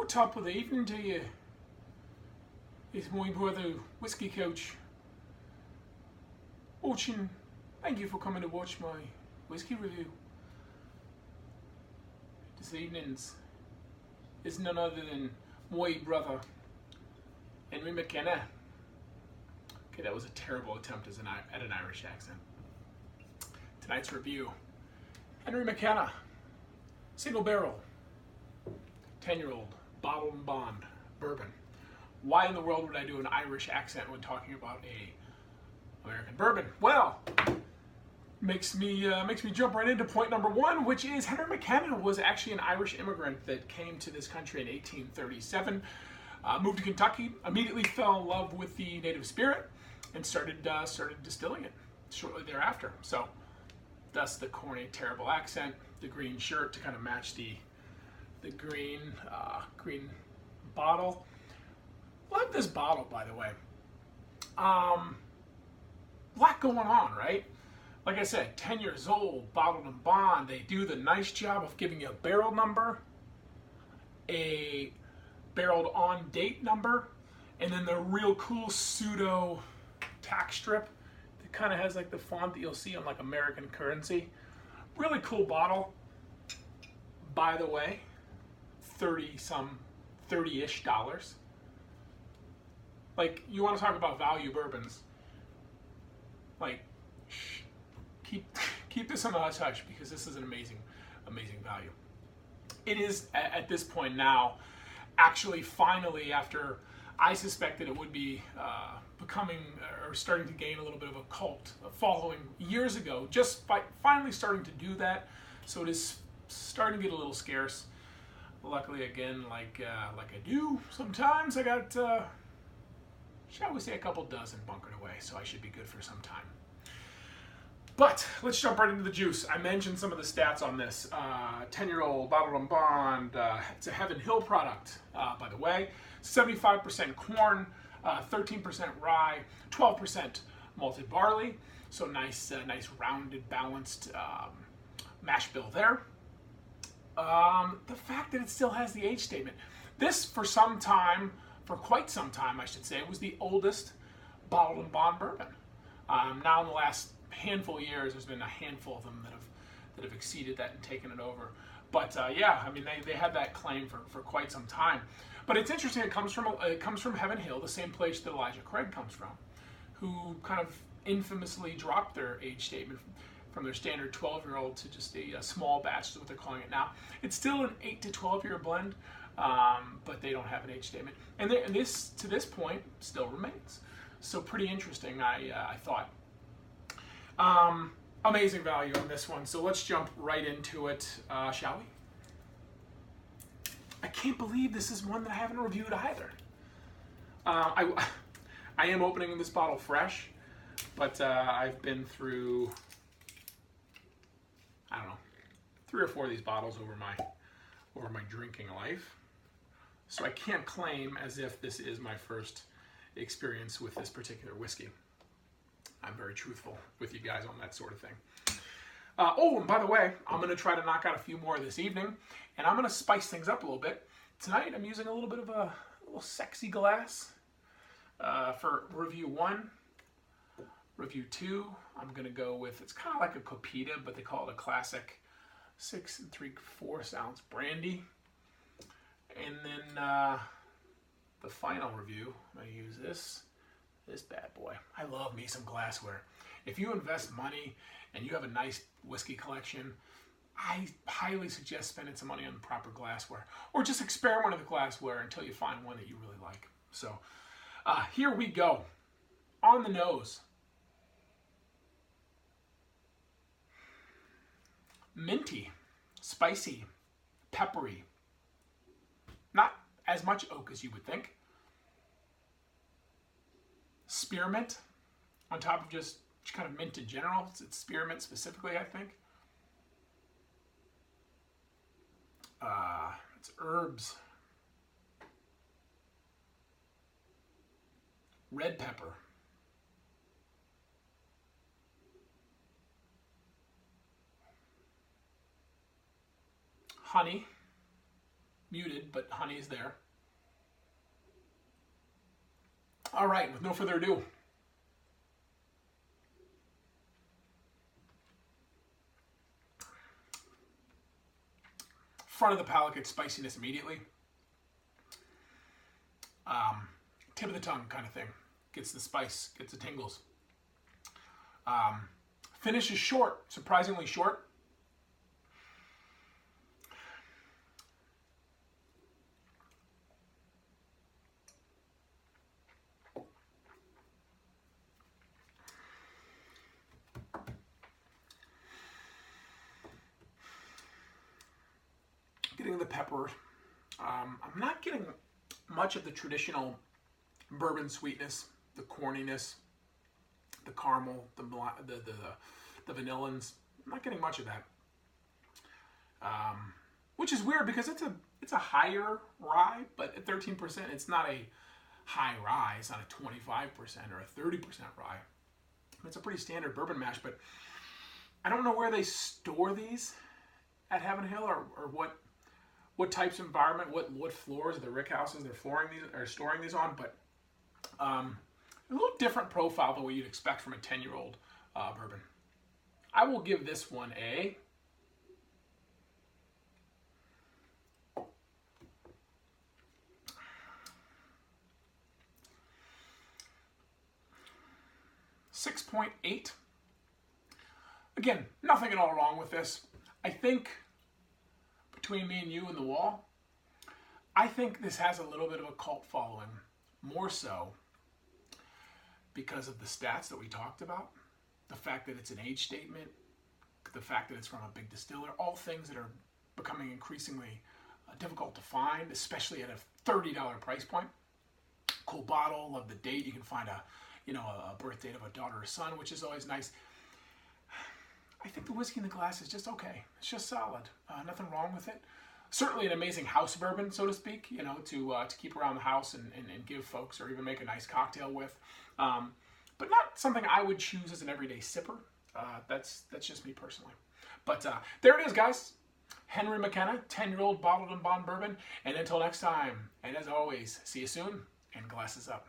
Top of the evening to you. It's my brother, Whiskey Coach. Thank you for coming to watch my whiskey review. This evening's is none other than my brother, Henry McKenna. Okay, that was a terrible attempt at an Irish accent. Tonight's review, Henry McKenna, single barrel, 10-year-old, bottled and bond, bourbon. Why in the world would I do an Irish accent when talking about a American bourbon? Well, makes me jump right into point number one, which is Henry McKenna was actually an Irish immigrant that came to this country in 1837, moved to Kentucky, immediately fell in love with the native spirit, and started distilling it shortly thereafter. So, thus the corny, terrible accent, the green shirt to kind of match the green bottle. Love this bottle, by the way. Lot going on, right? Like I said, 10 years old, bottled and bond. They do the nice job of giving you a barrel number, a barreled on date number, and then the real cool pseudo tack strip that kind of has like the font that you'll see on like American currency. Really cool bottle. By the way, $30-ish. Like, you want to talk about value bourbons. Like, keep this on the hush hush because this is an amazing value. It is at this point now, actually, finally, after I suspected it would be becoming or starting to gain a little bit of a cult following years ago, just finally starting to do that. So it is starting to get a little scarce. Luckily, again, like I do sometimes, I got, shall we say, a couple dozen bunkered away, so I should be good for some time. But let's jump right into the juice. I mentioned some of the stats on this. 10-year-old bottled and bond. It's a Heaven Hill product, by the way. 75% corn, 13% rye, 12% malted barley. So nice rounded, balanced mash bill there. The fact that it still has the age statement. This, for quite some time, I should say, was the oldest bottled and bond bourbon. Now in the last handful of years, there's been a handful of them that have exceeded that and taken it over. But yeah, I mean, they had that claim for quite some time. But it's interesting. It comes from Heaven Hill, the same place that Elijah Craig comes from, who kind of infamously dropped their age statement from their standard 12-year-old to just a small batch, is what they're calling it now. It's still an 8 to 12-year blend, but they don't have an age statement. And this, to this point, still remains. So pretty interesting, I thought. Amazing value on this one. So let's jump right into it, shall we? I can't believe this is one that I haven't reviewed either. I am opening this bottle fresh, but I've been through, I don't know, 3 or 4 of these bottles over my drinking life. So I can't claim as if this is my first experience with this particular whiskey. I'm very truthful with you guys on that sort of thing. Oh, and by the way, I'm going to try to knock out a few more this evening, and I'm going to spice things up a little bit. Tonight, I'm using a little bit of a little sexy glass for review 1. Review 2, I'm going to go with, it's kind of like a Copita, but they call it a classic 6 3/4 ounce brandy. And then the final review, I'm going to use this bad boy. I love me some glassware. If you invest money and you have a nice whiskey collection, I highly suggest spending some money on proper glassware, or just experiment with the glassware until you find one that you really like. So here we go. On the nose, minty, spicy, peppery. Not as much oak as you would think. Spearmint on top of just kind of mint in general. It's spearmint specifically, I think. It's herbs. Red pepper. Honey. muted, but honey is there. All right, with no further ado, front of the palate gets spiciness immediately. Tip of the tongue kind of thing. Gets the spice, gets the tingles. Finish is short, surprisingly short. Getting the pepper. I'm not getting much of the traditional bourbon sweetness, the corniness, the caramel, the vanillins. I'm not getting much of that, which is weird because it's a higher rye, but at 13%, it's not a high rye. It's not a 25% or a 30% rye. It's a pretty standard bourbon mash, but I don't know where they store these at Heaven Hill or what types of environment, what floors of the rick houses they're storing these on, but a little different profile than what you'd expect from a 10-year-old bourbon. I will give this one a 6.8. Again, nothing at all wrong with this. I think between me and you and the wall, I think this has a little bit of a cult following, more so because of the stats that we talked about, the fact that it's an age statement, the fact that it's from a big distiller, all things that are becoming increasingly difficult to find, especially at a $30 price point. Cool bottle, love the date. You can find a birth date of a daughter or son, which is always nice. I think the whiskey in the glass is just okay. It's just solid. Nothing wrong with it. Certainly an amazing house bourbon, so to speak, to keep around the house and give folks or even make a nice cocktail with. But not something I would choose as an everyday sipper. That's just me personally. But there it is, guys. Henry McKenna, 10-year-old bottled and bond bourbon. And until next time, and as always, see you soon, and glasses up.